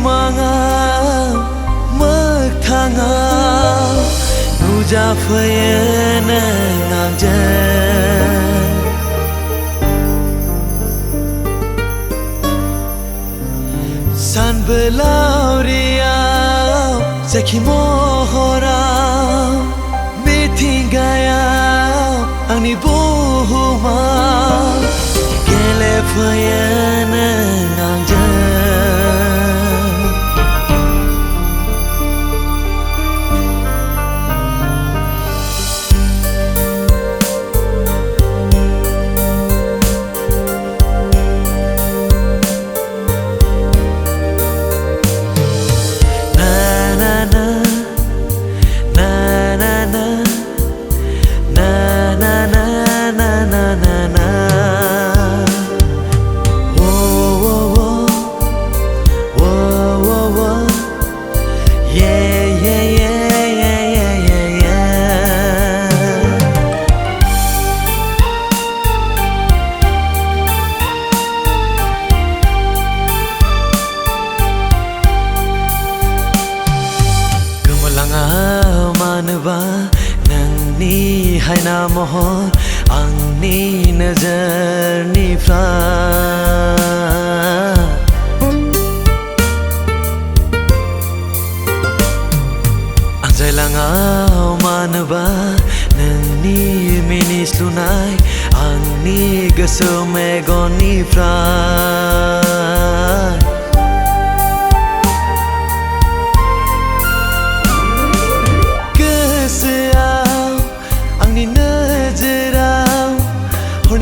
manga maktanga nuja fayana ngangjan san belauria zaki mohora metingaya angni bohuma kele fayana ngangjan manwa nangni haina mohon angni nazar ni fra anjailanga manwa nangni minis lunai angni goso megoni fra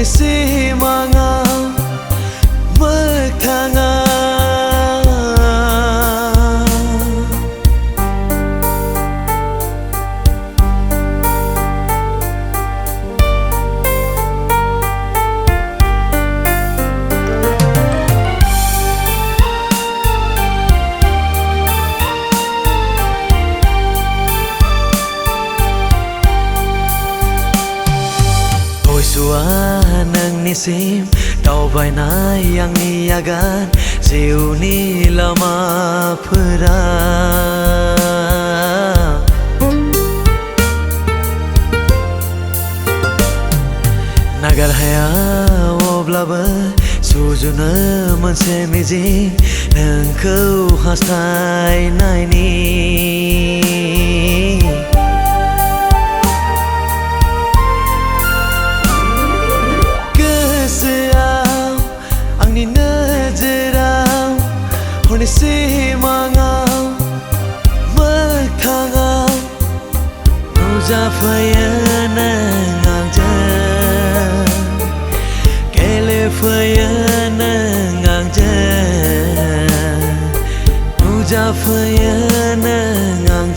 si manga maktanga nang nisim tau vai nai yang ni agan siu ni lama phra nagar haya oblaba sujuna manse miji nangkau hastai nai ni si manga maktanga nuja fayana ngangjan kele fayana ngangjan nuja fayana ngangjan